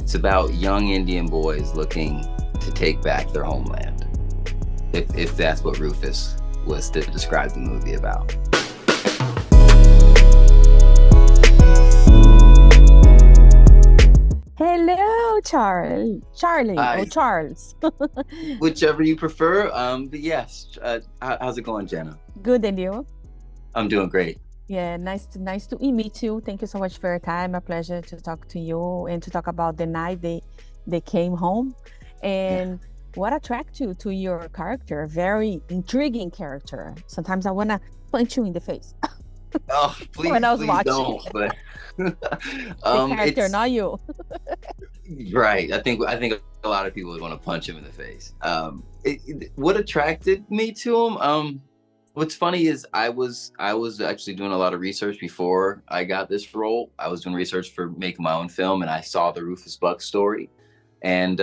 It's about young Indian boys looking to take back their homeland. If that's what Rufus was to describe the movie about. Hello, Charlie or Hi, Charles. whichever you prefer. But yes, how's it going, Jenna? Good, and you? I'm doing great. Yeah, nice to meet you. Thank you so much for your time. A pleasure to talk to you and to talk about the night they came home, Yeah. and what attracted you to your character. Very intriguing character. Sometimes I wanna punch you in the face Oh, when please, I was please watching don't. But the character, it's not you. right. I think a lot of people would want to punch him in the face. What attracted me to him? What's funny is I was actually doing a lot of research before I got this role. I was doing research for making my own film, and I saw the Rufus Buck story. And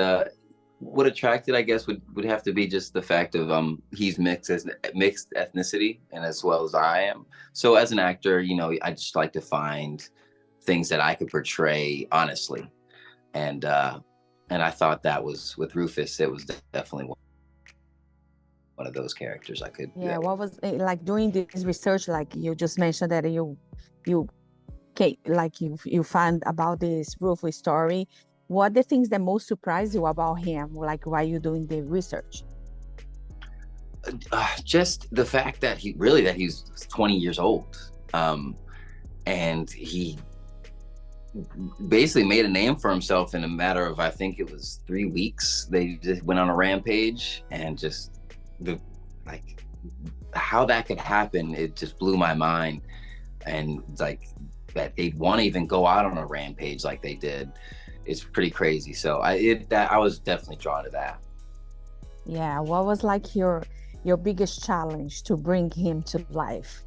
what attracted, I guess, would have to be just the fact of he's mixed ethnicity, and as well as I am. So as an actor, I just like to find things that I could portray honestly, and I thought that was with Rufus. It was definitely one of those characters I could do Yeah, that with. what was it like doing this research? Like you just mentioned that you like you found about this Rufus story. What the things that most surprised you about him, like while you doing the research? Just the fact that he's 20 years old, and he basically made a name for himself in a matter of, I think it was 3 weeks. They just went on a rampage, and just the like how that could happen, it just blew my mind. And like that they'd want to even go out on a rampage like they did, it's pretty crazy. So I was definitely drawn to that. Yeah, what was like your biggest challenge to bring him to life?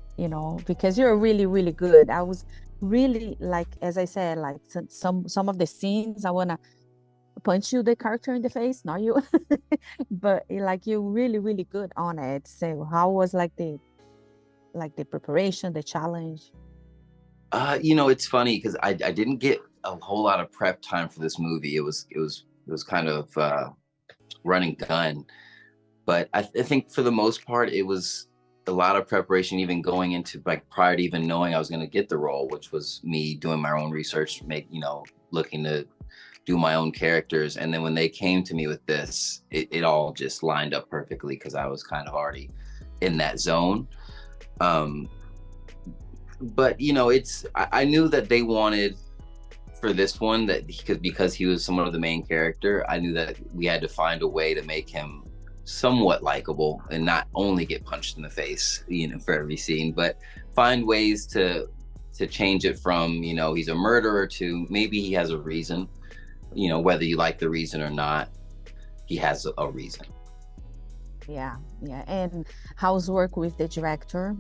Because you're really good. I was really like, as I said, like some of the scenes I wanna punch you the character in the face, not you, but like you're really good on it. So how was like the preparation, the challenge? It's funny because I didn't get a whole lot of prep time for this movie. It was kind of running gun. But I think for the most part, it was a lot of preparation, even going into, like, prior to even knowing I was going to get the role, which was me doing my own research, looking to do my own characters. And then when they came to me with this, it all just lined up perfectly because I was kind of already in that zone. Um, but I knew that they wanted for this one that because he was somewhat of the main character, I knew that we had to find a way to make him somewhat likable and not only get punched in the face, for every scene, but find ways to change it from, he's a murderer to maybe he has a reason, whether you like the reason or not, he has a reason. Yeah. And how's work with the director,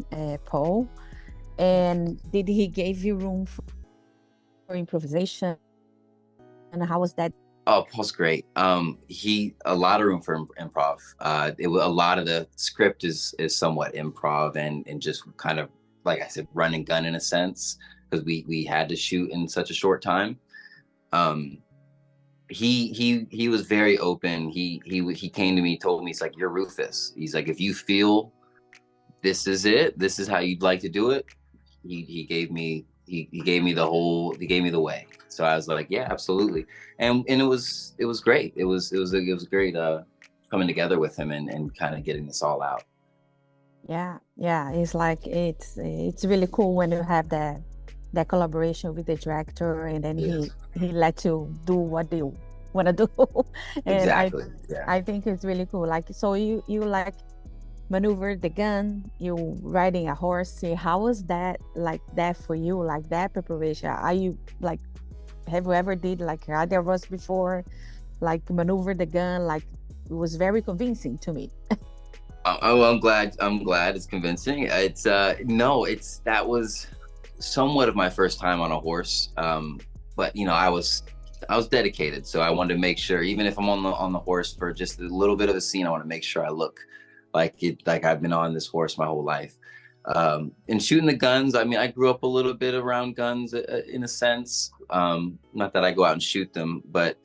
Paul? And did he give you room for improvisation? And how was that? Oh, Paul's great. He a lot of room for improv. A lot of the script is somewhat improv and just kind of, like I said, run and gun in a sense, because we had to shoot in such a short time. Um, he was very open. He came to me, told me, he's like, "You're Rufus." He's like, "If you feel this is it, this is how you'd like to do it." He gave me he gave me the way. So I was like, yeah, absolutely. And it was great. It was great coming together with him and kind of getting this all out. Yeah. It's like it's really cool when you have that collaboration with the director, and then he Yes. he let you do what you want to do. And I Exactly. Yeah. I think it's really cool. Like, so you like maneuver the gun, you riding a horse. See, how was that like that for you? Like that preparation? Are you like, have you ever did like other was before, like maneuver the gun? Like it was very convincing to me. Well, I'm glad it's convincing. It's no, it's that was somewhat of my first time on a horse. But I was dedicated, so I wanted to make sure, even if I'm on the horse for just a little bit of a scene, I want to make sure I look like I've been on this horse my whole life. And shooting the guns, I mean, I grew up a little bit around guns in a sense. Not that I go out and shoot them, but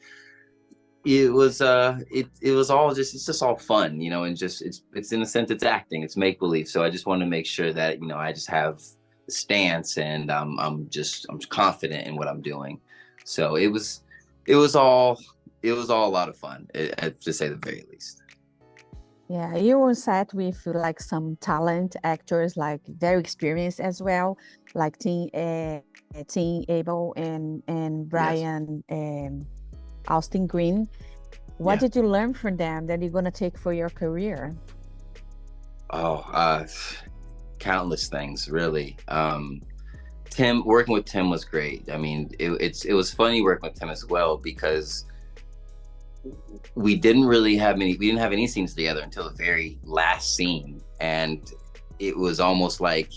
it was all just, it's just all fun, you know, and just it's in a sense it's acting, it's make believe. So I just want to make sure that, you know, I just have the stance, and I'm confident in what I'm doing. So it was all it was all a lot of fun, to say the very least. Yeah, you were set with like some talent actors, like very experienced as well, like Tim Abel and Yes. Brian Austin Green. What Yeah. did you learn from them that you're gonna take for your career? Oh, countless things, really. Tim, working with Tim was great. I mean, it was funny working with Tim as well, because we didn't have any scenes together until the very last scene, and it was almost like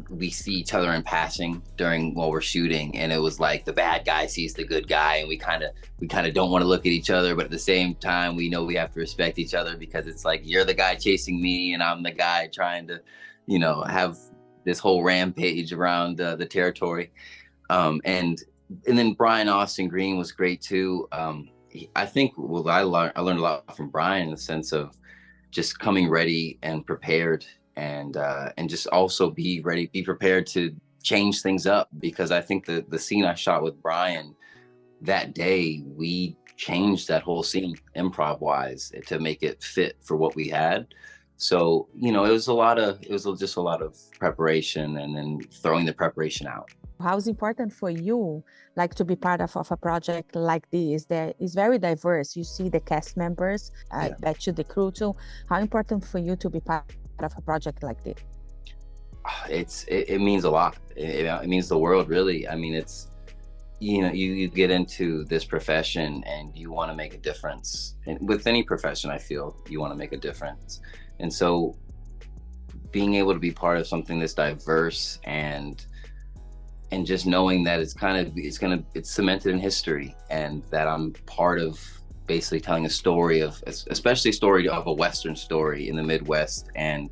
we see each other in passing during while we're shooting, and it was like the bad guy sees the good guy, and we kind of don't want to look at each other, but at the same time we know we have to respect each other, because it's like you're the guy chasing me and I'm the guy trying to, you know, have this whole rampage around the territory. And then Brian Austin Green was great too. I think, well, I learned a lot from Brian, in the sense of just coming ready and prepared, and just also be ready, be prepared to change things up, because I think the scene I shot with Brian that day, we changed that whole scene improv wise to make it fit for what we had. So, you know, it was just a lot of preparation, and then throwing the preparation out. How is important for you, like to be part of a project like this that is very diverse? You see the cast members, I Yeah. bet you the crew too. How important for you to be part of a project like this? It means a lot. It means the world, really. I mean, it's, you know, you get into this profession and you want to make a difference. And with any profession, I feel you want to make a difference. And so being able to be part of something that's diverse, and just knowing that it's cemented in history, and that I'm part of basically telling a story of, especially a story of a Western story in the Midwest. And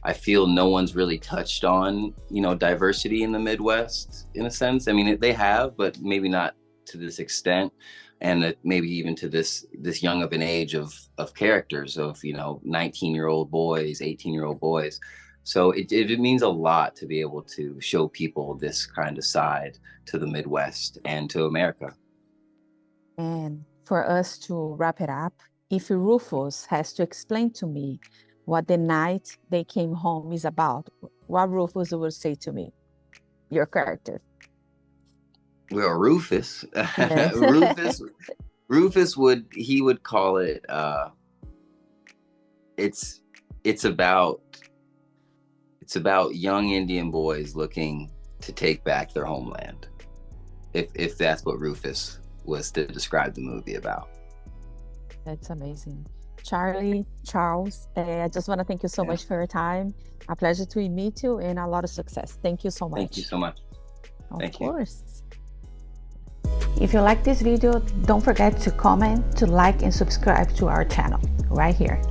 I feel no one's really touched on, you know, diversity in the Midwest, in a sense. I mean, they have, but maybe not to this extent, and that maybe even to this young of an age of characters, of, you know, 19-year-old boys, 18-year-old boys. So it means a lot to be able to show people this kind of side to the Midwest and to America. And for us to wrap it up, if Rufus has to explain to me what the night they came home is about, what Rufus will say to me, your character? Well, Rufus, Yes. Rufus would call it, it's it's about young Indian boys looking to take back their homeland. If that's what Rufus was to describe the movie about. That's amazing. Charles, I just want to thank you so much for your time. A pleasure to meet you, and a lot of success. Thank you so much. Thank you so much. Of course. If you like this video, don't forget to comment, to like, and subscribe to our channel right here.